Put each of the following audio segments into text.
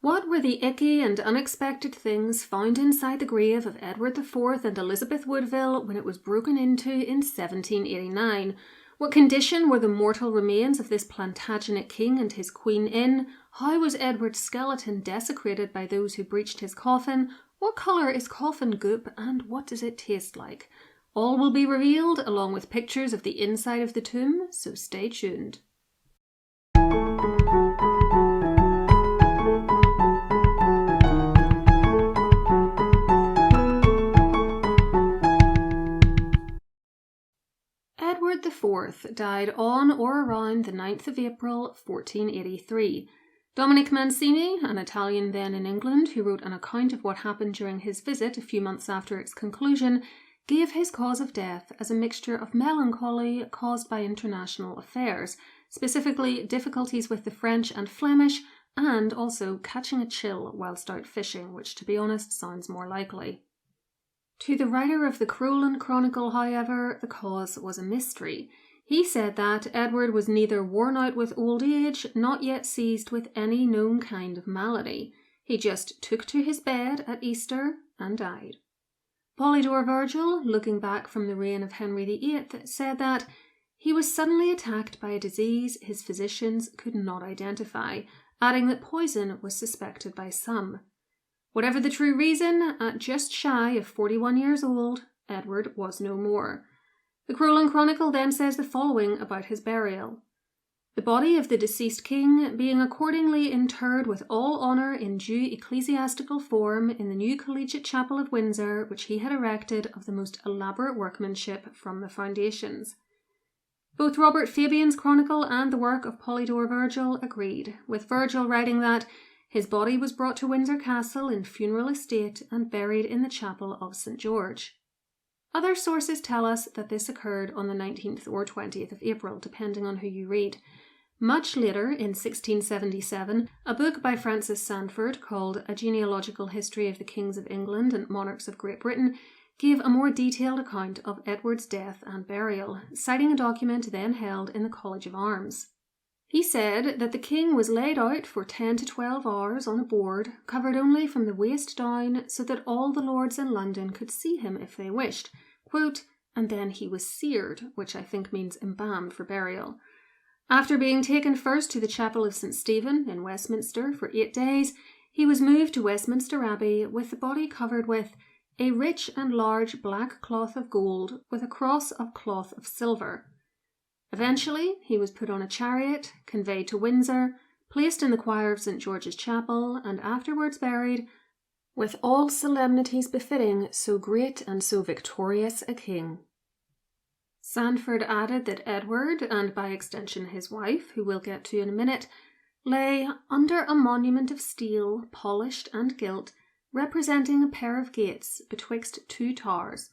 What were the icky and unexpected things found inside the grave of Edward IV and Elizabeth Woodville when it was broken into in 1789? What condition were the mortal remains of this Plantagenet King and his Queen in? How was Edward's skeleton desecrated by those who breached his coffin? What colour is coffin goop, and what does it taste like? All will be revealed, along with pictures of the inside of the tomb, so stay tuned. Edward IV died on or around the 9th of April, 1483. Dominic Mancini, an Italian then in England who wrote an account of what happened during his visit a few months after its conclusion, gave his cause of death as a mixture of melancholy caused by international affairs, specifically difficulties with the French and Flemish, and also catching a chill whilst out fishing, which to be honest sounds more likely. To the writer of the Crowland Chronicle, however, the cause was a mystery. He said that Edward was neither worn out with old age, not yet seized with any known kind of malady. He just took to his bed at Easter and died. Polydore Virgil, looking back from the reign of Henry VIII, said that he was suddenly attacked by a disease his physicians could not identify, adding that poison was suspected by some. Whatever the true reason, at just shy of 41 years old, Edward was no more. The Crowland Chronicle then says the following about his burial. The body of the deceased king being accordingly interred with all honour in due ecclesiastical form in the new collegiate chapel at Windsor, which he had erected of the most elaborate workmanship from the foundations. Both Robert Fabian's chronicle and the work of Polydore Virgil agreed, with Virgil writing that his body was brought to Windsor Castle in funeral estate and buried in the chapel of St. George. Other sources tell us that this occurred on the 19th or 20th of April, depending on who you read. Much later, in 1677, a book by Francis Sandford called A Genealogical History of the Kings of England and Monarchs of Great Britain gave a more detailed account of Edward's death and burial, citing a document then held in the College of Arms. He said that the king was laid out for 10 to 12 hours on a board, covered only from the waist down, so that all the lords in London could see him if they wished. Quote, and then he was seared, which I think means embalmed for burial. After being taken first to the chapel of St. Stephen in Westminster for 8 days, he was moved to Westminster Abbey with the body covered with a rich and large black cloth of gold with a cross of cloth of silver. Eventually, he was put on a chariot, conveyed to Windsor, placed in the choir of St. George's Chapel, and afterwards buried, with all solemnities befitting so great and so victorious a king. Sandford added that Edward, and by extension his wife, who we'll get to in a minute, lay under a monument of steel, polished and gilt, representing a pair of gates betwixt two towers,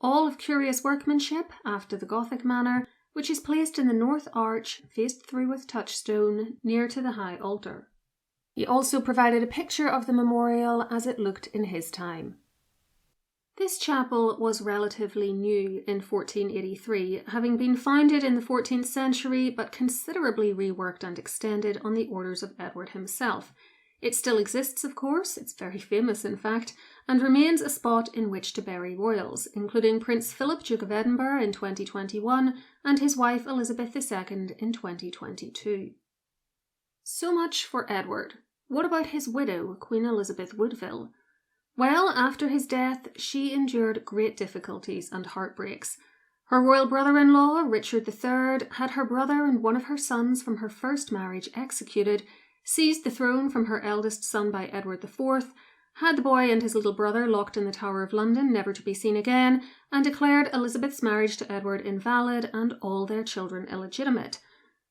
all of curious workmanship after the Gothic manner, which is placed in the north arch, faced through with touchstone, near to the high altar. He also provided a picture of the memorial as it looked in his time. This chapel was relatively new in 1483, having been founded in the 14th century but considerably reworked and extended on the orders of Edward himself. It still exists, of course, it's very famous in fact, and remains a spot in which to bury royals, including Prince Philip, Duke of Edinburgh in 2021 and his wife Elizabeth II in 2022. So much for Edward. What about his widow, Queen Elizabeth Woodville? Well, after his death, she endured great difficulties and heartbreaks. Her royal brother-in-law, Richard III, had her brother and one of her sons from her first marriage executed, seized the throne from her eldest son by Edward IV, had the boy and his little brother locked in the Tower of London, never to be seen again, and declared Elizabeth's marriage to Edward invalid and all their children illegitimate.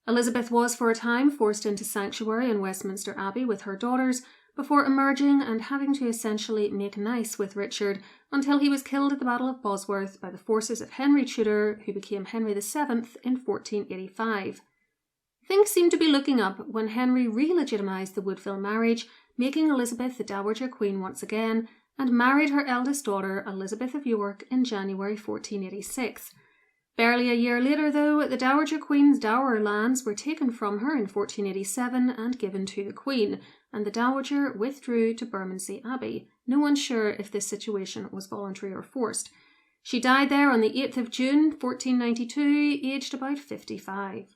Elizabeth was for a time forced into sanctuary in Westminster Abbey with her daughters, before emerging and having to essentially make nice with Richard until he was killed at the Battle of Bosworth by the forces of Henry Tudor, who became Henry VII in 1485. Things seemed to be looking up when Henry re-legitimised the Woodville marriage, making Elizabeth the Dowager Queen once again, and married her eldest daughter, Elizabeth of York, in January 1486. Barely a year later, though, the Dowager Queen's dower lands were taken from her in 1487 and given to the Queen, and the Dowager withdrew to Bermondsey Abbey, no one sure if this situation was voluntary or forced. She died there on the 8th of June, 1492, aged about 55.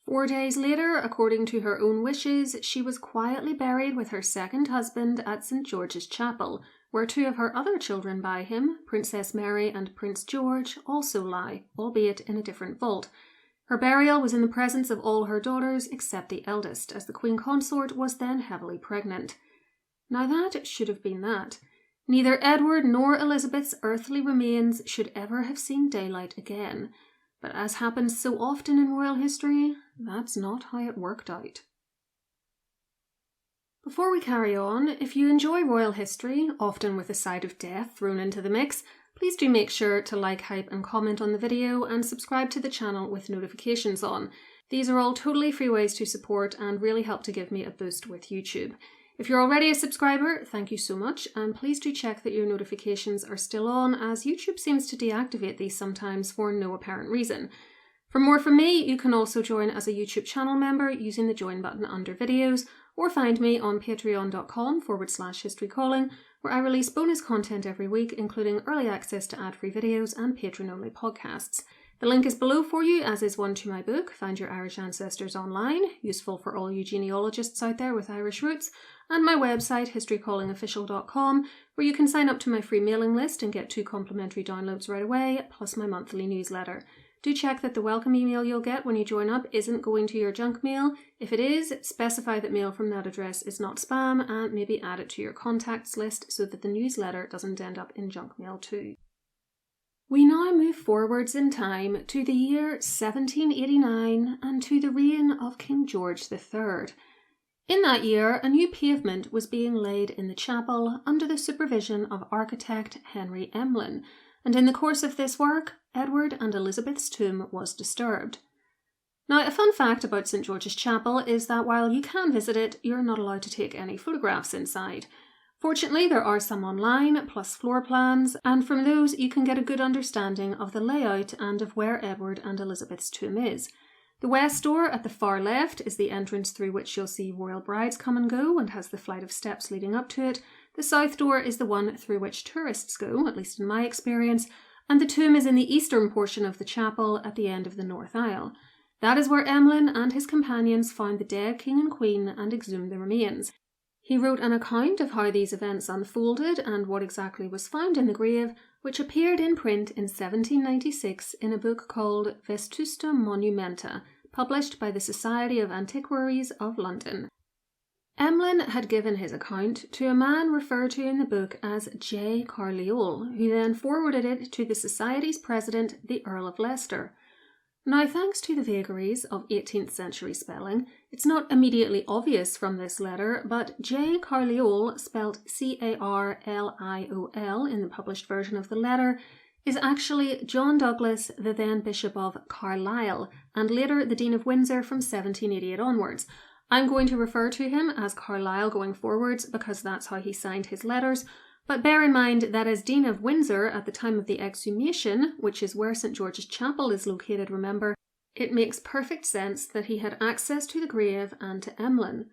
4 days later, according to her own wishes, she was quietly buried with her second husband at St. George's Chapel, where 2 of her other children by him, Princess Mary and Prince George, also lie, albeit in a different vault. Her burial was in the presence of all her daughters except the eldest, as the Queen Consort was then heavily pregnant. Now that should have been that. Neither Edward nor Elizabeth's earthly remains should ever have seen daylight again. But as happens so often in royal history, that's not how it worked out. Before we carry on, if you enjoy royal history, often with a side of death thrown into the mix, please do make sure to like, hype and comment on the video and subscribe to the channel with notifications on. These are all totally free ways to support and really help to give me a boost with YouTube. If you're already a subscriber, thank you so much, and please do check that your notifications are still on, as YouTube seems to deactivate these sometimes for no apparent reason. For more from me, you can also join as a YouTube channel member using the join button under videos, or find me on patreon.com/historycalling, where I release bonus content every week, including early access to ad-free videos and patron-only podcasts. The link is below for you, as is one to my book, Find Your Irish Ancestors Online, useful for all you genealogists out there with Irish roots, and my website, historycallingofficial.com, where you can sign up to my free mailing list and get 2 complimentary downloads right away, plus my monthly newsletter. Do check that the welcome email you'll get when you join up isn't going to your junk mail. If it is, specify that mail from that address is not spam, and maybe add it to your contacts list so that the newsletter doesn't end up in junk mail too. We now move forwards in time to the year 1789 and to the reign of King George III. In that year, a new pavement was being laid in the chapel under the supervision of architect Henry Emlyn, and in the course of this work, Edward and Elizabeth's tomb was disturbed. Now, a fun fact about St. George's Chapel is that while you can visit it, you're not allowed to take any photographs inside. Fortunately, there are some online, plus floor plans, and from those you can get a good understanding of the layout and of where Edward and Elizabeth's tomb is. The west door at the far left is the entrance through which you'll see royal brides come and go and has the flight of steps leading up to it. The south door is the one through which tourists go, at least in my experience, and the tomb is in the eastern portion of the chapel at the end of the north aisle. That is where Emlyn and his companions found the dead king and queen and exhumed the remains. He wrote an account of how these events unfolded and what exactly was found in the grave, which appeared in print in 1796 in a book called Vetusta Monumenta, published by the Society of Antiquaries of London. Emlyn had given his account to a man referred to in the book as J. Carliole, who then forwarded it to the Society's president, the Earl of Leicester. Now, thanks to the vagaries of 18th century spelling, it's not immediately obvious from this letter, but J. Carliole, spelt Carliol in the published version of the letter, is actually John Douglas, the then Bishop of Carlisle, and later the Dean of Windsor from 1788 onwards. I'm going to refer to him as Carlisle going forwards because that's how he signed his letters, but bear in mind that as Dean of Windsor at the time of the exhumation, which is where St. George's Chapel is located, remember, it makes perfect sense that he had access to the grave and to Emlyn.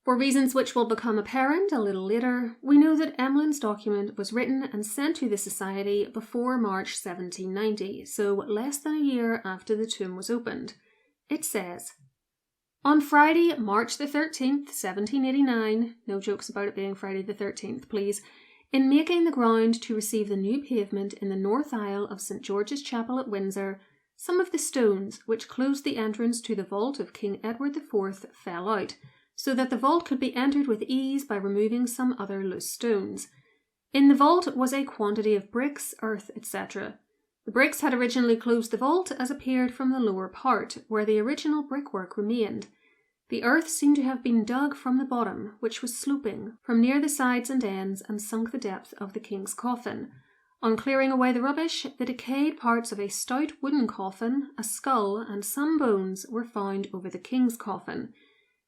For reasons which will become apparent a little later, we know that Emlyn's document was written and sent to the Society before March 1790, so less than a year after the tomb was opened. It says, "On Friday, March the 13th, 1789, no jokes about it being Friday the 13th, please, in making the ground to receive the new pavement in the north aisle of St. George's Chapel at Windsor, some of the stones which closed the entrance to the vault of King Edward IV fell out, so that the vault could be entered with ease by removing some other loose stones. In the vault was a quantity of bricks, earth, etc. The bricks had originally closed the vault, as appeared from the lower part, where the original brickwork remained. The earth seemed to have been dug from the bottom, which was sloping, from near the sides and ends, and sunk the depth of the king's coffin. On clearing away the rubbish, the decayed parts of a stout wooden coffin, a skull, and some bones were found over the king's coffin.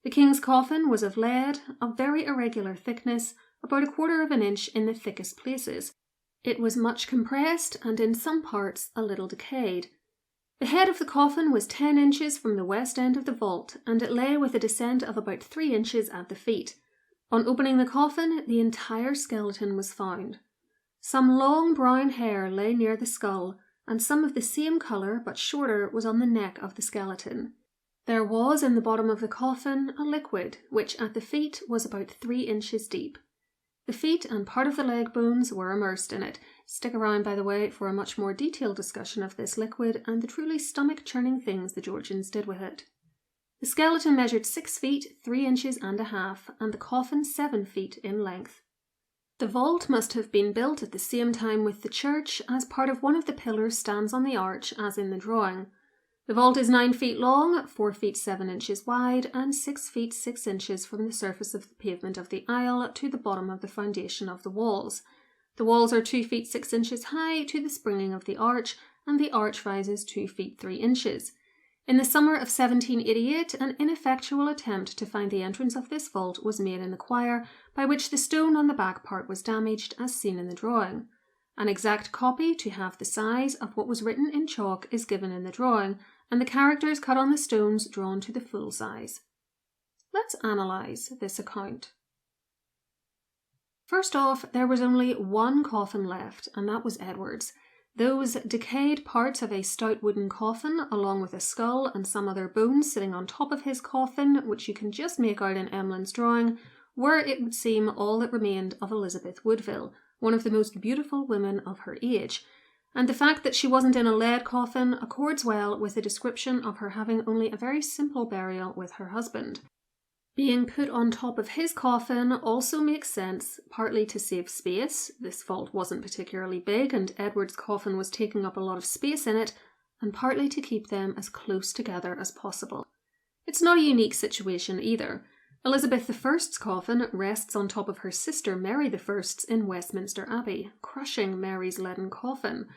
The king's coffin was of lead, of very irregular thickness, about 1/4 of an inch in the thickest places. It was much compressed, and in some parts a little decayed. The head of the coffin was 10 inches from the west end of the vault, and it lay with a descent of about 3 inches at the feet. On opening the coffin, the entire skeleton was found. Some long brown hair lay near the skull, and some of the same colour but shorter was on the neck of the skeleton. There was in the bottom of the coffin a liquid, which at the feet was about 3 inches deep. The feet and part of the leg bones were immersed in it. Stick around, by the way, for a much more detailed discussion of this liquid and the truly stomach-churning things the Georgians did with it. The skeleton measured 6 feet, 3 inches and a half, and the coffin 7 feet in length. The vault must have been built at the same time with the church, as part of one of the pillars stands on the arch, as in the drawing. The vault is 9 feet long, 4 feet 7 inches wide, and 6 feet 6 inches from the surface of the pavement of the aisle to the bottom of the foundation of the walls. The walls are 2 feet 6 inches high to the springing of the arch, and the arch rises 2 feet 3 inches. In the summer of 1788, an ineffectual attempt to find the entrance of this vault was made in the choir, by which the stone on the back part was damaged, as seen in the drawing. An exact copy, to half the size, of what was written in chalk is given in the drawing, and the characters cut on the stones drawn to the full size. Let's analyse this account. First off, there was only one coffin left, and that was Edward's. Those decayed parts of a stout wooden coffin, along with a skull and some other bones sitting on top of his coffin, which you can just make out in Emlyn's drawing, were, it would seem, all that remained of Elizabeth Woodville, one of the most beautiful women of her age, and the fact that she wasn't in a lead coffin accords well with the description of her having only a very simple burial with her husband. Being put on top of his coffin also makes sense, partly to save space. This vault wasn't particularly big and Edward's coffin was taking up a lot of space in it, and partly to keep them as close together as possible. It's not a unique situation either. Elizabeth I's coffin rests on top of her sister Mary I's in Westminster Abbey, crushing Mary's leaden coffin.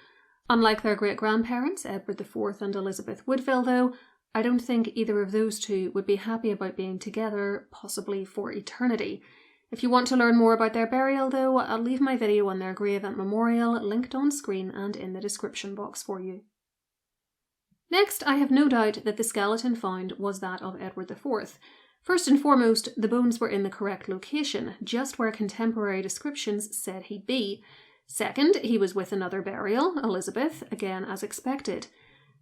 Unlike their great-grandparents, Edward IV and Elizabeth Woodville, though, I don't think either of those two would be happy about being together, possibly for eternity. If you want to learn more about their burial, though, I'll leave my video on their grave and memorial linked on screen and in the description box for you. Next, I have no doubt that the skeleton found was that of Edward IV. First and foremost, the bones were in the correct location, just where contemporary descriptions said he'd be. Second, he was with another burial, Elizabeth, again as expected.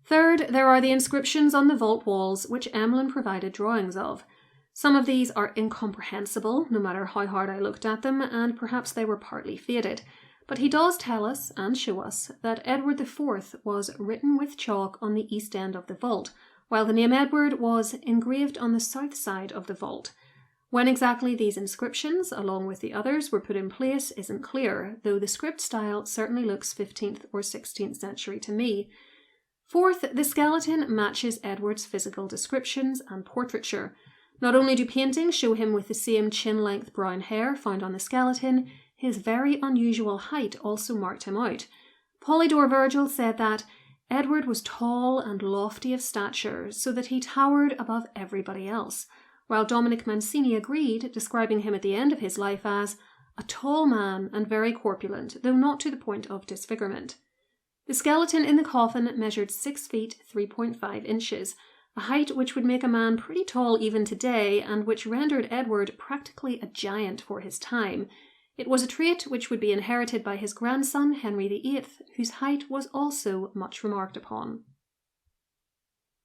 Third, there are the inscriptions on the vault walls, which Emlyn provided drawings of. Some of these are incomprehensible, no matter how hard I looked at them, and perhaps they were partly faded. But he does tell us, and show us, that Edward IV was written with chalk on the east end of the vault, while the name Edward was engraved on the south side of the vault. When exactly these inscriptions, along with the others, were put in place isn't clear, though the script style certainly looks 15th or 16th century to me. Fourth, the skeleton matches Edward's physical descriptions and portraiture. Not only do paintings show him with the same chin-length brown hair found on the skeleton, his very unusual height also marked him out. Polydore Virgil said that Edward was tall and lofty of stature, so that he towered above everybody else, while Dominic Mancini agreed, describing him at the end of his life as a tall man and very corpulent, though not to the point of disfigurement. The skeleton in the coffin measured 6 feet 3.5 inches, a height which would make a man pretty tall even today, and which rendered Edward practically a giant for his time. It was a trait which would be inherited by his grandson Henry VIII, whose height was also much remarked upon.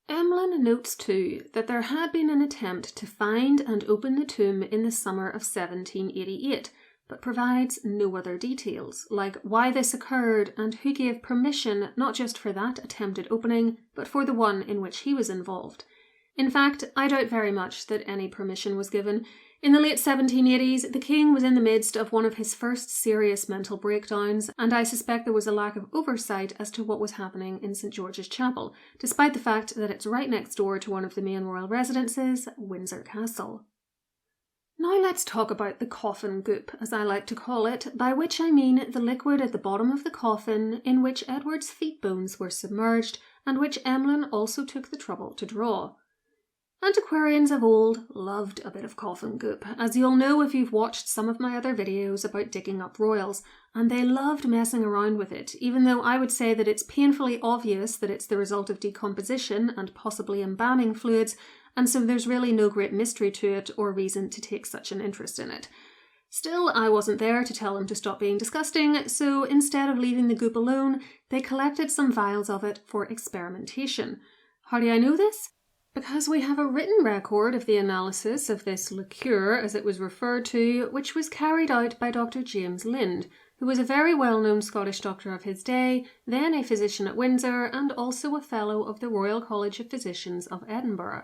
Emlyn notes too that there had been an attempt to find and open the tomb in the summer of 1788, but provides no other details, like why this occurred and who gave permission not just for that attempted opening, but for the one in which he was involved. In fact, I doubt very much that any permission was given. In the late 1780s, the king was in the midst of one of his first serious mental breakdowns, and I suspect there was a lack of oversight as to what was happening in St. George's Chapel, despite the fact that it's right next door to one of the main royal residences, Windsor Castle. Now let's talk about the coffin goop, as I like to call it, by which I mean the liquid at the bottom of the coffin in which Edward's feet bones were submerged, and which Emlyn also took the trouble to draw. Antiquarians of old loved a bit of coffin goop, as you'll know if you've watched some of my other videos about digging up royals, and they loved messing around with it, even though I would say that it's painfully obvious that it's the result of decomposition and possibly embalming fluids, and so there's really no great mystery to it or reason to take such an interest in it. Still, I wasn't there to tell them to stop being disgusting, so instead of leaving the goop alone, they collected some vials of it for experimentation. How do I know this? Because we have a written record of the analysis of this liqueur, as it was referred to, which was carried out by Dr. James Lind, who was a very well-known Scottish doctor of his day, then a physician at Windsor, and also a Fellow of the Royal College of Physicians of Edinburgh.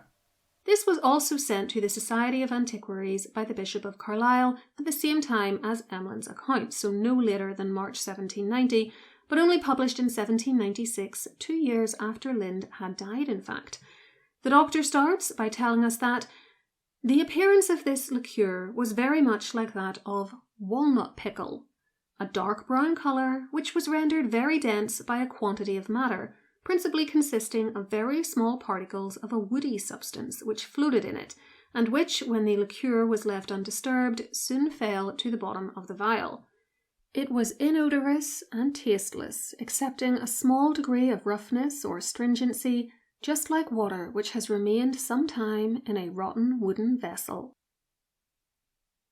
This was also sent to the Society of Antiquaries by the Bishop of Carlisle at the same time as Emlyn's account, so no later than March 1790, but only published in 1796, 2 years after Lind had died, in fact. The doctor starts by telling us that the appearance of this liqueur was very much like that of walnut pickle, a dark brown colour which was rendered very dense by a quantity of matter, principally consisting of very small particles of a woody substance which floated in it, and which, when the liqueur was left undisturbed, soon fell to the bottom of the vial. It was inodorous and tasteless, excepting a small degree of roughness or astringency, just like water which has remained some time in a rotten wooden vessel.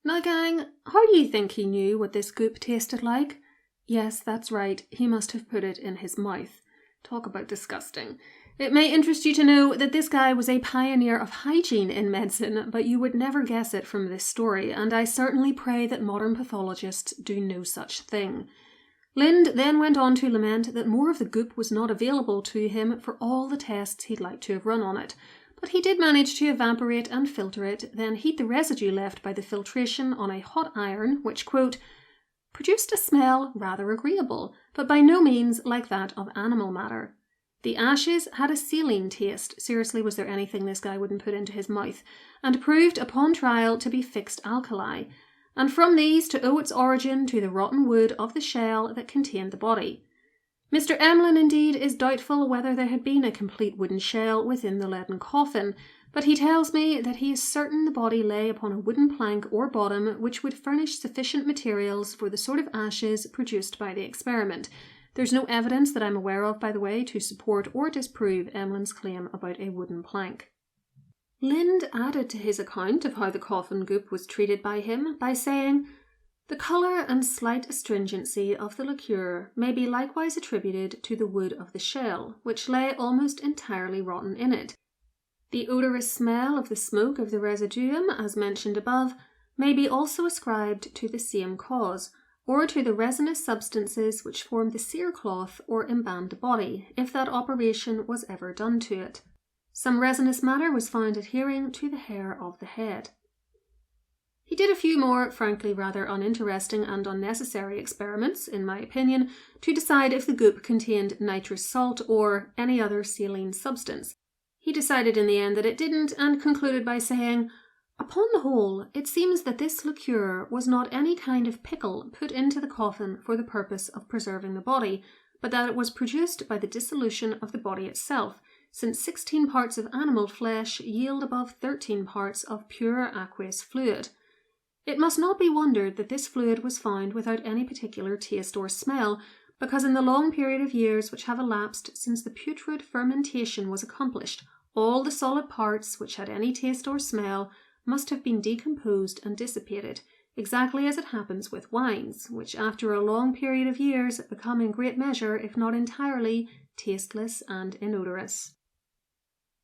Now, gang, how do you think he knew what this goop tasted like? Yes, that's right, he must have put it in his mouth. Talk about disgusting. It may interest you to know that this guy was a pioneer of hygiene in medicine, but you would never guess it from this story, and I certainly pray that modern pathologists do no such thing. Lind then went on to lament that more of the goop was not available to him for all the tests he'd like to have run on it, but he did manage to evaporate and filter it, then heat the residue left by the filtration on a hot iron, which, quote, produced a smell rather agreeable, but by no means like that of animal matter. The ashes had a saline taste, seriously was there anything this guy wouldn't put into his mouth, and proved upon trial to be fixed alkali, and from these to owe its origin to the rotten wood of the shell that contained the body. Mr. Emlyn, indeed, is doubtful whether there had been a complete wooden shell within the leaden coffin, but he tells me that he is certain the body lay upon a wooden plank or bottom which would furnish sufficient materials for the sort of ashes produced by the experiment. There's no evidence that I'm aware of, by the way, to support or disprove Emlyn's claim about a wooden plank. Lind added to his account of how the coffin goop was treated by him by saying, the colour and slight astringency of the liqueur may be likewise attributed to the wood of the shell, which lay almost entirely rotten in it. The odorous smell of the smoke of the residuum, as mentioned above, may be also ascribed to the same cause, or to the resinous substances which form the cerecloth or embalmed the body, if that operation was ever done to it. Some resinous matter was found adhering to the hair of the head. He did a few more, frankly rather uninteresting and unnecessary experiments, in my opinion, to decide if the goop contained nitrous salt or any other saline substance. He decided in the end that it didn't, and concluded by saying, upon the whole, it seems that this liqueur was not any kind of pickle put into the coffin for the purpose of preserving the body, but that it was produced by the dissolution of the body itself, since 16 parts of animal flesh yield above 13 parts of pure aqueous fluid. It must not be wondered that this fluid was found without any particular taste or smell, because in the long period of years which have elapsed since the putrid fermentation was accomplished, all the solid parts which had any taste or smell must have been decomposed and dissipated, exactly as it happens with wines, which after a long period of years become in great measure, if not entirely, tasteless and inodorous.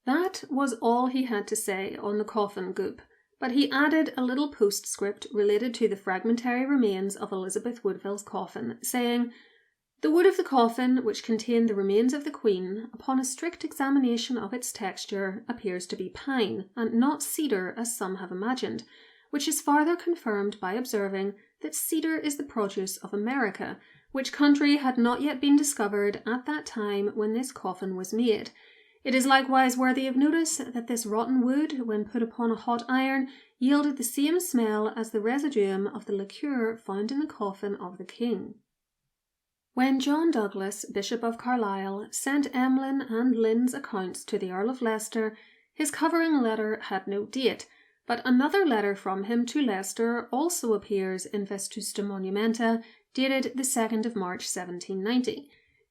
That was all he had to say on the coffin goop, but he added a little postscript related to the fragmentary remains of Elizabeth Woodville's coffin, saying, the wood of the coffin, which contained the remains of the Queen, upon a strict examination of its texture, appears to be pine, and not cedar as some have imagined, which is farther confirmed by observing that cedar is the produce of America, which country had not yet been discovered at that time when this coffin was made. It is likewise worthy of notice that this rotten wood, when put upon a hot iron, yielded the same smell as the residuum of the liqueur found in the coffin of the king. When John Douglas, Bishop of Carlisle, sent Emlyn and Lind's accounts to the Earl of Leicester, his covering letter had no date, but another letter from him to Leicester also appears in Vetusta Monumenta, dated the 2nd of March 1790.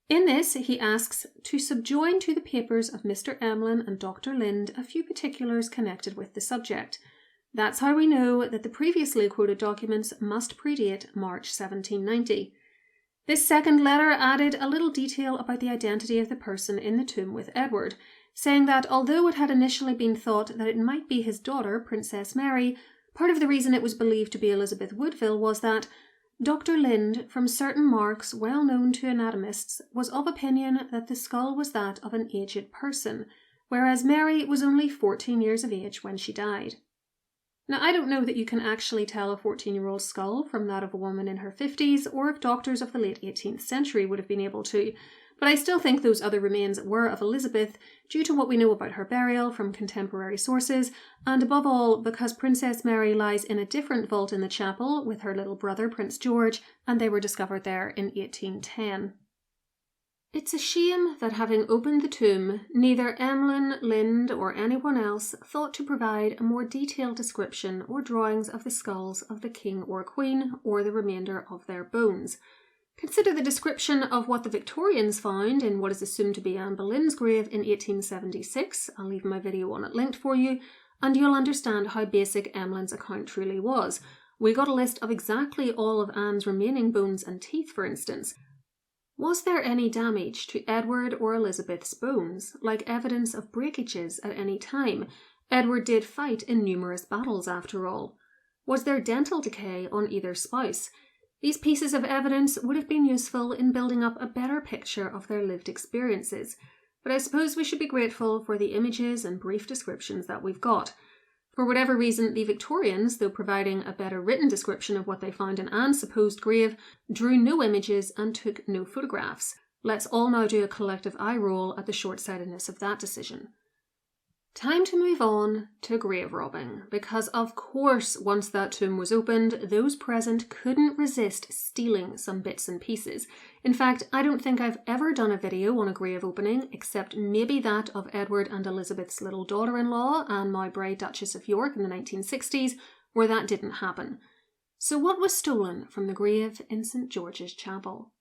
In this, he asks to subjoin to the papers of Mr. Emlyn and Dr. Lind a few particulars connected with the subject. That's how we know that the previously quoted documents must predate March 1790. This second letter added a little detail about the identity of the person in the tomb with Edward, saying that although it had initially been thought that it might be his daughter, Princess Mary, part of the reason it was believed to be Elizabeth Woodville was that Dr. Lind, from certain marks well known to anatomists, was of opinion that the skull was that of an aged person, whereas Mary was only 14 years of age when she died. Now, I don't know that you can actually tell a 14-year-old skull from that of a woman in her 50s, or if doctors of the late 18th century would have been able to, but I still think those other remains were of Elizabeth due to what we know about her burial from contemporary sources, and above all because Princess Mary lies in a different vault in the chapel with her little brother Prince George, and they were discovered there in 1810. It's a shame that having opened the tomb, neither Emlyn, Lind, or anyone else thought to provide a more detailed description or drawings of the skulls of the king or queen, or the remainder of their bones. Consider the description of what the Victorians found in what is assumed to be Anne Boleyn's grave in 1876, I'll leave my video on it linked for you, and you'll understand how basic Emlyn's account truly was. We got a list of exactly all of Anne's remaining bones and teeth, for instance. Was there any damage to Edward or Elizabeth's bones, like evidence of breakages at any time? Edward did fight in numerous battles after all. Was there dental decay on either spouse? These pieces of evidence would have been useful in building up a better picture of their lived experiences, but I suppose we should be grateful for the images and brief descriptions that we've got. For whatever reason, the Victorians, though providing a better written description of what they found in Anne's supposed grave, drew no images and took no photographs. Let's all now do a collective eye roll at the short-sightedness of that decision. Time to move on to grave robbing, because of course once that tomb was opened, those present couldn't resist stealing some bits and pieces. In fact, I don't think I've ever done a video on a grave opening, except maybe that of Edward and Elizabeth's little daughter-in-law, Anne Mowbray, Duchess of York, in the 1960s, where that didn't happen. So what was stolen from the grave in St. George's Chapel?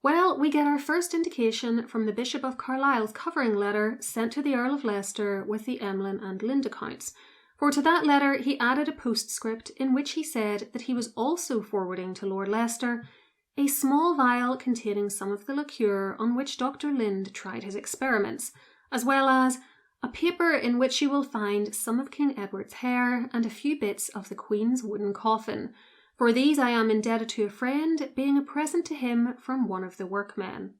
Well, we get our first indication from the Bishop of Carlisle's covering letter sent to the Earl of Leicester with the Emlyn and Lind accounts, for to that letter he added a postscript in which he said that he was also forwarding to Lord Leicester a small vial containing some of the liqueur on which Dr. Lind tried his experiments, as well as a paper in which you will find some of King Edward's hair and a few bits of the Queen's wooden coffin. For these I am indebted to a friend, being a present to him from one of the workmen.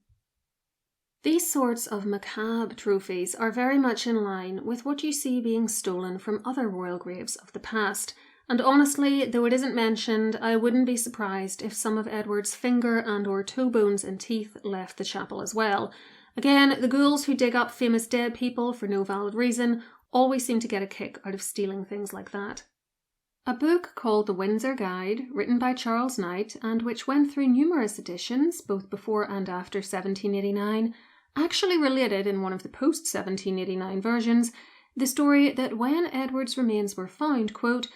These sorts of macabre trophies are very much in line with what you see being stolen from other royal graves of the past, and honestly, though it isn't mentioned, I wouldn't be surprised if some of Edward's finger and or toe bones and teeth left the chapel as well. Again, the ghouls who dig up famous dead people for no valid reason always seem to get a kick out of stealing things like that. A book called The Windsor Guide, written by Charles Knight, and which went through numerous editions, both before and after 1789, actually related in one of the post-1789 versions the story that when Edward's remains were found, quote,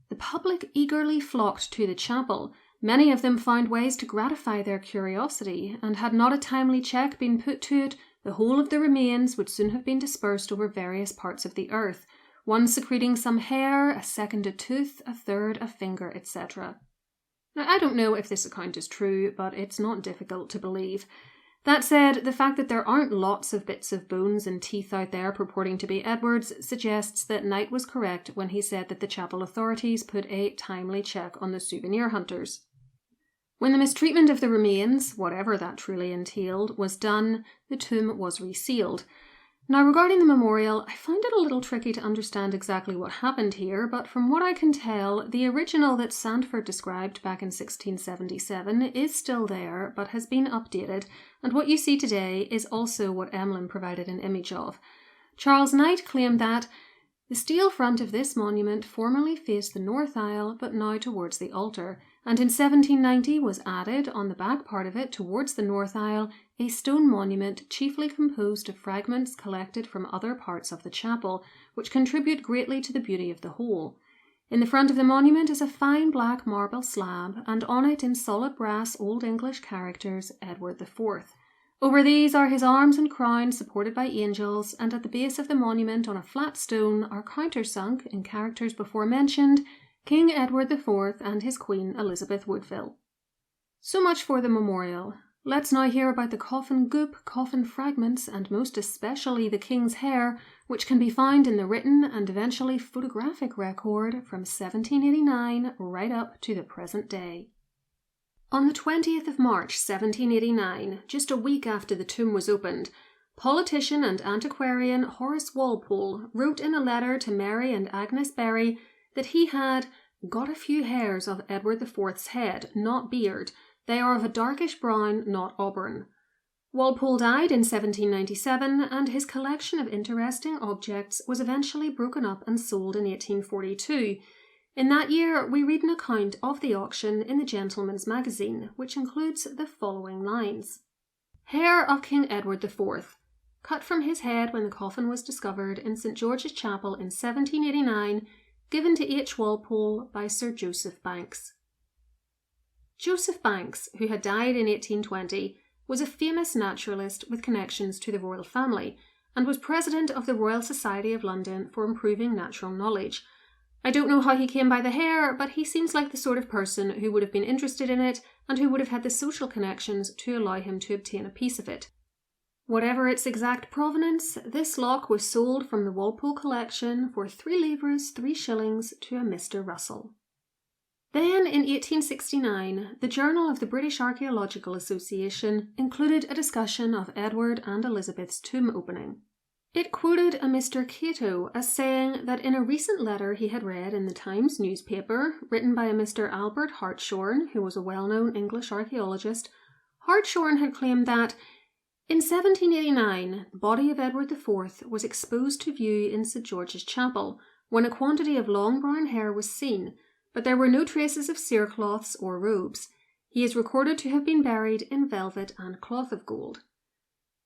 "The public eagerly flocked to the chapel. Many of them found ways to gratify their curiosity, and had not a timely check been put to it, the whole of the remains would soon have been dispersed over various parts of the earth, one secreting some hair, a second a tooth, a third a finger, etc." Now, I don't know if this account is true, but it's not difficult to believe. That said, the fact that there aren't lots of bits of bones and teeth out there purporting to be Edward's suggests that Knight was correct when he said that the chapel authorities put a timely check on the souvenir hunters. When the mistreatment of the remains, whatever that truly entailed, was done, the tomb was resealed. Now, regarding the memorial, I find it a little tricky to understand exactly what happened here, but from what I can tell, the original that Sandford described back in 1677 is still there, but has been updated, and what you see today is also what Emlyn provided an image of. Charles Knight claimed that the steel front of this monument formerly faced the north aisle, but now towards the altar, and in 1790 was added, on the back part of it towards the north aisle, a stone monument chiefly composed of fragments collected from other parts of the chapel, which contribute greatly to the beauty of the whole. In the front of the monument is a fine black marble slab, and on it in solid brass Old English characters, Edward IV. Over these are his arms and crown supported by angels, and at the base of the monument on a flat stone are countersunk, in characters before mentioned, King Edward IV and his Queen Elizabeth Woodville. So much for the memorial. Let's now hear about the coffin goop, coffin fragments, and most especially the king's hair, which can be found in the written and eventually photographic record from 1789 right up to the present day. On the 20th of March 1789, just a week after the tomb was opened, politician and antiquarian Horace Walpole wrote in a letter to Mary and Agnes Berry that he had got a few hairs of Edward IV's head, not beard. They are of a darkish brown, not auburn. Walpole died in 1797, and his collection of interesting objects was eventually broken up and sold in 1842. In that year, we read an account of the auction in the Gentleman's Magazine, which includes the following lines. Hair of King Edward IV, cut from his head when the coffin was discovered in St. George's Chapel in 1789, given to H. Walpole by Sir Joseph Banks. Joseph Banks, who had died in 1820, was a famous naturalist with connections to the royal family, and was president of the Royal Society of London for Improving Natural Knowledge. I don't know how he came by the hair, but he seems like the sort of person who would have been interested in it and who would have had the social connections to allow him to obtain a piece of it. Whatever its exact provenance, this lock was sold from the Walpole collection for 3 livres 3 shillings to a Mr. Russell. Then, in 1869, the Journal of the British Archaeological Association included a discussion of Edward and Elizabeth's tomb opening. It quoted a Mr. Cato as saying that in a recent letter he had read in the Times newspaper, written by a Mr. Albert Hartshorne, who was a well-known English archaeologist, Hartshorne had claimed that in 1789 the body of Edward IV was exposed to view in St. George's Chapel, when a quantity of long brown hair was seen, but there were no traces of cerecloths or robes. He is recorded to have been buried in velvet and cloth of gold.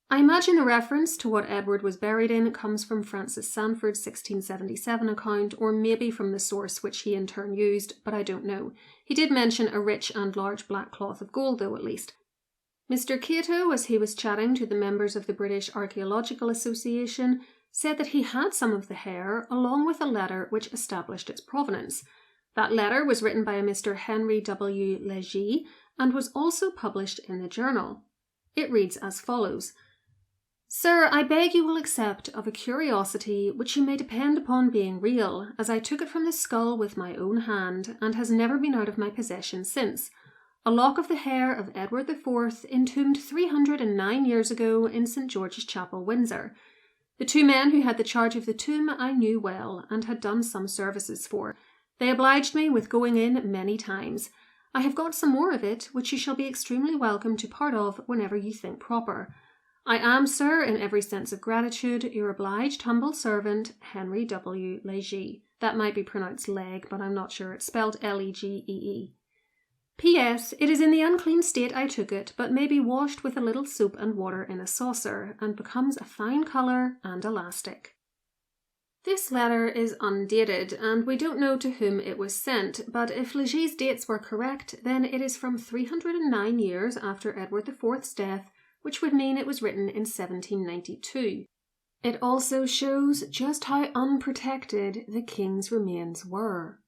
I imagine the reference to what Edward was buried in comes from Francis Sandford's 1677 account, or maybe from the source which he in turn used, but I don't know. He did mention a rich and large black cloth of gold, though, at least. Mr. Cato, as he was chatting to the members of the British Archaeological Association, said that he had some of the hair, along with a letter which established its provenance. That letter was written by a Mr. Henry W. Legee and was also published in the journal. It reads as follows. Sir, I beg you will accept of a curiosity which you may depend upon being real, as I took it from the skull with my own hand, and has never been out of my possession since. A lock of the hair of Edward IV, entombed 309 years ago in St. George's Chapel, Windsor. The 2 men who had the charge of the tomb I knew well, and had done some services for. They obliged me with going in many times. I have got some more of it, which you shall be extremely welcome to part of whenever you think proper. I am, sir, in every sense of gratitude, your obliged humble servant, Henry W. Legee. That might be pronounced leg, but I'm not sure. It's spelled Legee. P.S. It is in the unclean state I took it, but may be washed with a little soap and water in a saucer, and becomes a fine colour and elastic. This letter is undated, and we don't know to whom it was sent, but if Legee's dates were correct, then it is from 309 years after Edward IV's death, which would mean it was written in 1792. It also shows just how unprotected the king's remains were.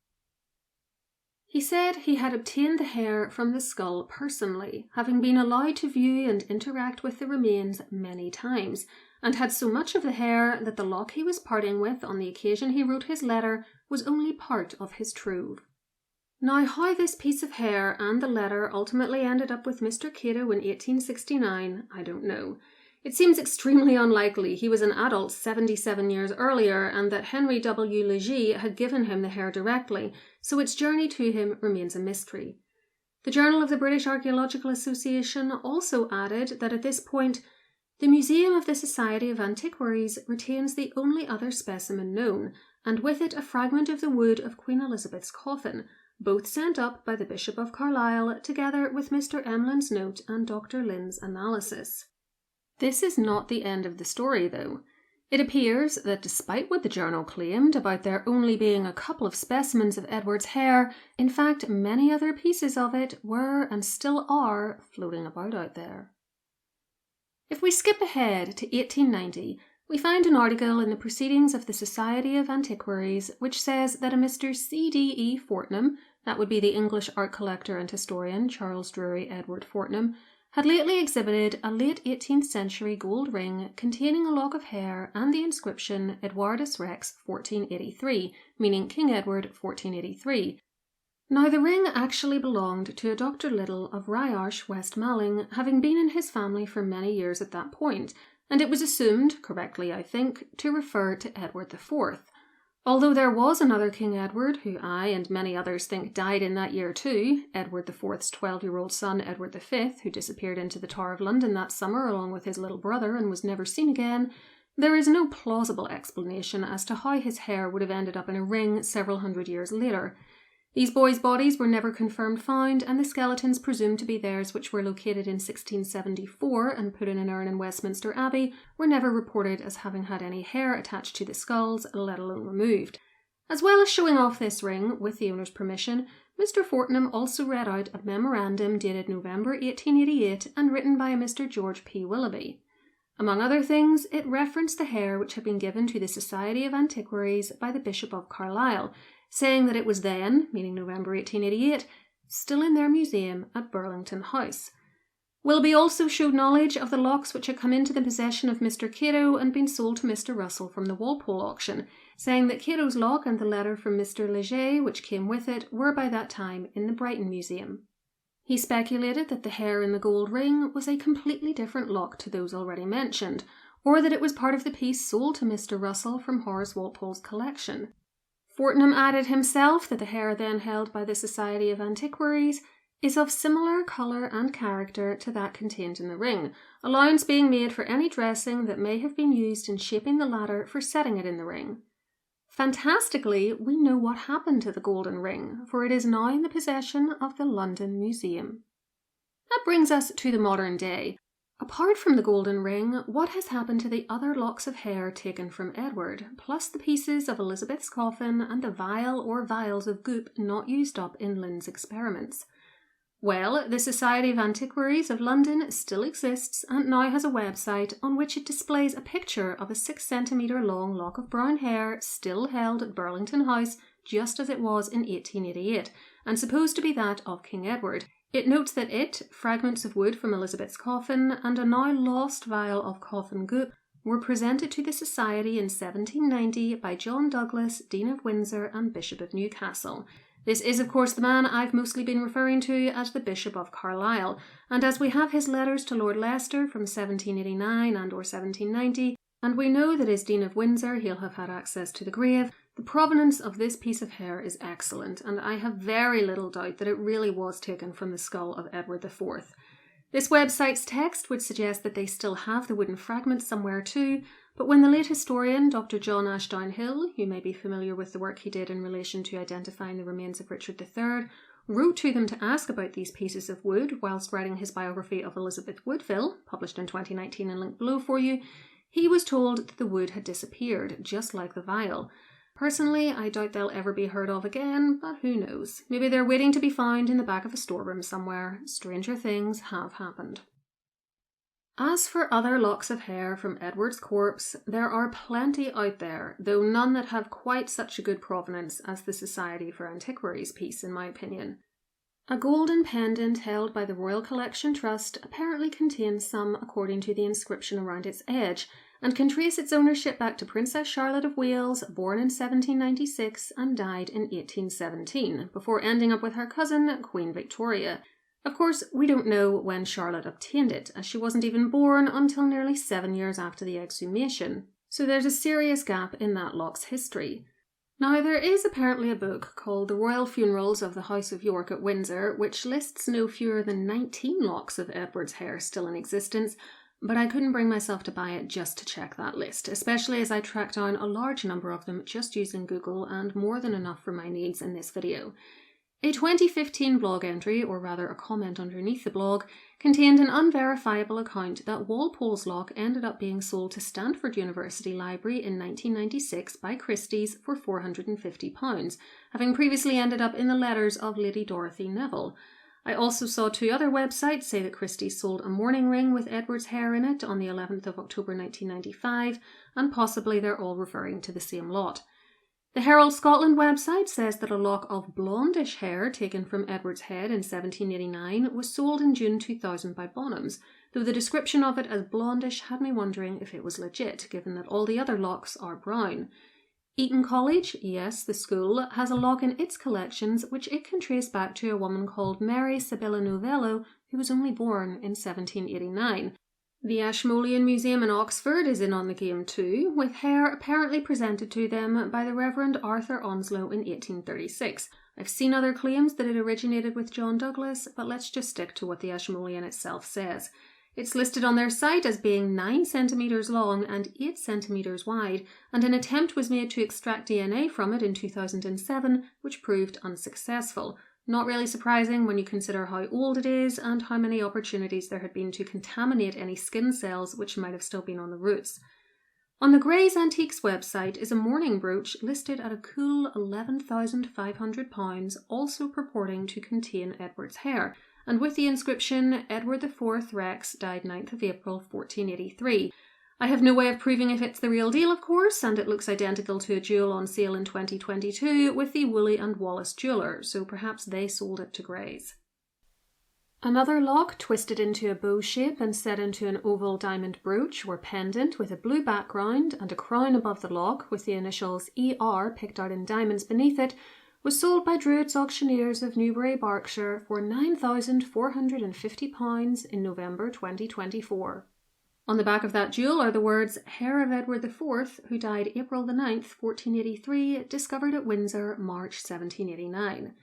He said he had obtained the hair from the skull personally, having been allowed to view and interact with the remains many times, and had so much of the hair that the lock he was parting with on the occasion he wrote his letter was only part of his trove. Now, how this piece of hair and the letter ultimately ended up with Mr. Cato in 1869, I don't know. It seems extremely unlikely he was an adult 77 years earlier, and that Henry W. Legee had given him the hair directly, so its journey to him remains a mystery. The Journal of the British Archaeological Association also added that at this point, the Museum of the Society of Antiquaries retains the only other specimen known, and with it a fragment of the wood of Queen Elizabeth's coffin, both sent up by the Bishop of Carlisle, together with Mr. Emlyn's note and Dr. Lynn's analysis. This is not the end of the story, though. It appears that despite what the journal claimed about there only being a couple of specimens of Edward's hair, in fact many other pieces of it were and still are floating about out there. If we skip ahead to 1890, we find an article in the Proceedings of the Society of Antiquaries which says that a Mr. C.D.E. Fortnum, that would be the English art collector and historian Charles Drury Edward Fortnum, had lately exhibited a late 18th century gold ring containing a lock of hair and the inscription Edwardus Rex 1483, meaning King Edward 1483. Now the ring actually belonged to a Dr. Little of Ryearsh, West Malling, having been in his family for many years at that point, and it was assumed, correctly I think, to refer to Edward IV. Although there was another King Edward, who I and many others think died in that year too, Edward IV's 12-year-old son Edward V, who disappeared into the Tower of London that summer along with his little brother and was never seen again, there is no plausible explanation as to how his hair would have ended up in a ring several hundred years later. These boys' bodies were never confirmed found, and the skeletons presumed to be theirs, which were located in 1674 and put in an urn in Westminster Abbey, were never reported as having had any hair attached to the skulls, let alone removed. As well as showing off this ring, with the owner's permission, Mr. Fortnum also read out a memorandum dated November 1888 and written by a Mr. George P. Willoughby. Among other things, it referenced the hair which had been given to the Society of Antiquaries by the Bishop of Carlisle, saying that it was then, meaning November 1888, still in their museum at Burlington House. Willoughby also showed knowledge of the locks which had come into the possession of Mr. Cato and been sold to Mr. Russell from the Walpole auction, saying that Cato's lock and the letter from Mr. Legee which came with it were by that time in the Brighton Museum. He speculated that the hair in the gold ring was a completely different lock to those already mentioned, or that it was part of the piece sold to Mr. Russell from Horace Walpole's collection. Fortnum added himself that the hair then held by the Society of Antiquaries is of similar colour and character to that contained in the ring, allowance being made for any dressing that may have been used in shaping the latter for setting it in the ring. Fantastically, we know what happened to the golden ring, for it is now in the possession of the London Museum. That brings us to the modern day. Apart from the golden ring, what has happened to the other locks of hair taken from Edward, plus the pieces of Elizabeth's coffin and the vial or vials of goop not used up in Lynn's experiments? Well, the Society of Antiquaries of London still exists and now has a website on which it displays a picture of a 6 centimetre long lock of brown hair still held at Burlington House just as it was in 1888, and supposed to be that of King Edward. It notes that fragments of wood from Elizabeth's coffin, and a now lost vial of coffin goop were presented to the Society in 1790 by John Douglas, Dean of Windsor and Bishop of Newcastle. This is, of course, the man I've mostly been referring to as the Bishop of Carlisle, and as we have his letters to Lord Leicester from 1789 and or 1790, and we know that as Dean of Windsor he'll have had access to the grave, the provenance of this piece of hair is excellent, and I have very little doubt that it really was taken from the skull of Edward IV. This website's text would suggest that they still have the wooden fragments somewhere too, but when the late historian Dr. John Ashdown Hill, you may be familiar with the work he did in relation to identifying the remains of Richard III, wrote to them to ask about these pieces of wood whilst writing his biography of Elizabeth Woodville, published in 2019 and linked below for you, he was told that the wood had disappeared, just like the vial. Personally, I doubt they'll ever be heard of again, but who knows? Maybe they're waiting to be found in the back of a storeroom somewhere. Stranger things have happened. As for other locks of hair from Edward's corpse, there are plenty out there, though none that have quite such a good provenance as the Society for Antiquaries piece, in my opinion. A golden pendant held by the Royal Collection Trust apparently contains some according to the inscription around its edge, and can trace its ownership back to Princess Charlotte of Wales, born in 1796 and died in 1817, before ending up with her cousin, Queen Victoria. Of course, we don't know when Charlotte obtained it, as she wasn't even born until nearly 7 years after the exhumation, so there's a serious gap in that lock's history. Now, there is apparently a book called The Royal Funerals of the House of York at Windsor, which lists no fewer than 19 locks of Edward's hair still in existence, but I couldn't bring myself to buy it just to check that list, especially as I tracked down a large number of them just using Google and more than enough for my needs in this video. A 2015 blog entry, or rather a comment underneath the blog, contained an unverifiable account that Walpole's lock ended up being sold to Stanford University Library in 1996 by Christie's for £450, having previously ended up in the letters of Lady Dorothy Neville. I also saw 2 other websites say that Christie's sold a mourning ring with Edward's hair in it on the 11th of October 1995, and possibly they're all referring to the same lot. The Herald Scotland website says that a lock of blondish hair taken from Edward's head in 1789 was sold in June 2000 by Bonhams, though the description of it as blondish had me wondering if it was legit, given that all the other locks are brown. Eton College, yes, the school, has a lock in its collections which it can trace back to a woman called Mary Sibylla Novello, who was only born in 1789. The Ashmolean Museum in Oxford is in on the game too, with hair apparently presented to them by the Reverend Arthur Onslow in 1836. I've seen other claims that it originated with John Douglas, but let's just stick to what the Ashmolean itself says. It's listed on their site as being 9 centimetres long and 8 centimetres wide, and an attempt was made to extract DNA from it in 2007, which proved unsuccessful. Not really surprising when you consider how old it is and how many opportunities there had been to contaminate any skin cells which might have still been on the roots. On the Gray's Antiques website is a mourning brooch listed at a cool £11,500, also purporting to contain Edward's hair, and with the inscription Edward IV Rex died 9th of April 1483. I have no way of proving if it's the real deal, of course, and it looks identical to a jewel on sale in 2022 with the Woolley and Wallace jeweller, so perhaps they sold it to Gray's. Another lock twisted into a bow shape and set into an oval diamond brooch or pendant with a blue background and a crown above the lock with the initials ER picked out in diamonds beneath it was sold by Druids Auctioneers of Newbury, Berkshire for £9,450 in November 2024. On the back of that jewel are the words, Hair of Edward IV, who died April the 9th, 1483, discovered at Windsor, March 1789.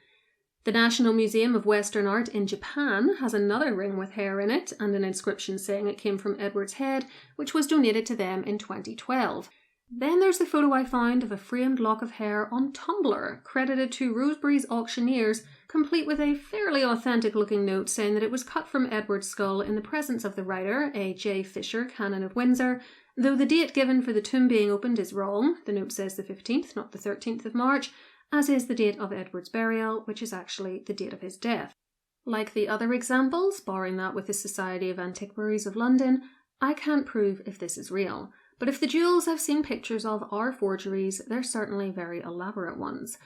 The National Museum of Western Art in Japan has another ring with hair in it and an inscription saying it came from Edward's head, which was donated to them in 2012. Then there's the photo I found of a framed lock of hair on Tumblr, credited to Rosebery's Auctioneers, complete with a fairly authentic-looking note saying that it was cut from Edward's skull in the presence of the writer, A. J. Fisher, Canon of Windsor, though the date given for the tomb being opened is wrong. The note says the 15th, not the 13th of March, as is the date of Edward's burial, which is actually the date of his death. Like the other examples, barring that with the Society of Antiquaries of London, I can't prove if this is real. But if the jewels I've seen pictures of are forgeries, they're certainly very elaborate ones.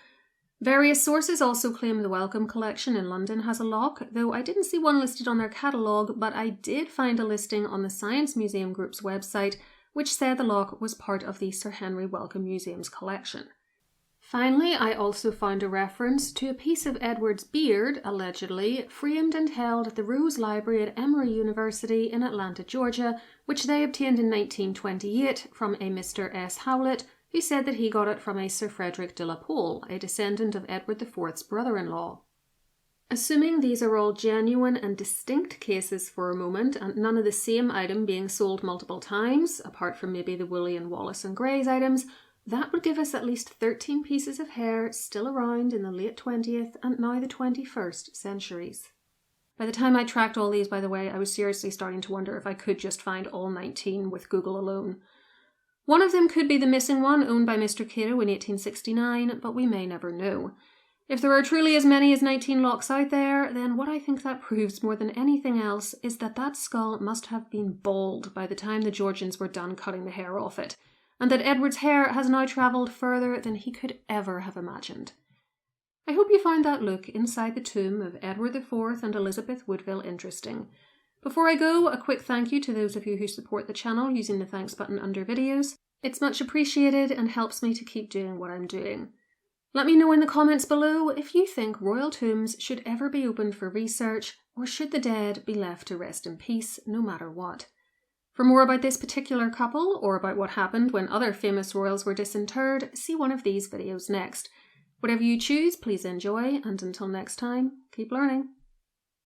Various sources also claim the Wellcome Collection in London has a lock, though I didn't see one listed on their catalogue, but I did find a listing on the Science Museum Group's website, which said the lock was part of the Sir Henry Wellcome Museum's collection. Finally, I also found a reference to a piece of Edward's beard, allegedly, framed and held at the Rose Library at Emory University in Atlanta, Georgia, which they obtained in 1928 from a Mr. S. Howlett, who said that he got it from a Sir Frederick de la Pole, a descendant of Edward IV's brother-in-law. Assuming these are all genuine and distinct cases for a moment, and none of the same item being sold multiple times, apart from maybe the Woolley and Wallace and Gray's items, that would give us at least 13 pieces of hair still around in the late 20th and now the 21st centuries. By the time I tracked all these, by the way, I was seriously starting to wonder if I could just find all 19 with Google alone. One of them could be the missing one owned by Mr. Cato in 1869, but we may never know. If there are truly as many as 19 locks out there, then what I think that proves more than anything else is that that skull must have been bald by the time the Georgians were done cutting the hair off it, and that Edward's hair has now travelled further than he could ever have imagined. I hope you found that look inside the tomb of Edward IV and Elizabeth Woodville interesting. Before I go, a quick thank you to those of you who support the channel using the thanks button under videos. It's much appreciated and helps me to keep doing what I'm doing. Let me know in the comments below if you think royal tombs should ever be opened for research, or should the dead be left to rest in peace no matter what. For more about this particular couple, or about what happened when other famous royals were disinterred, see one of these videos next. Whatever you choose, please enjoy, and until next time, keep learning.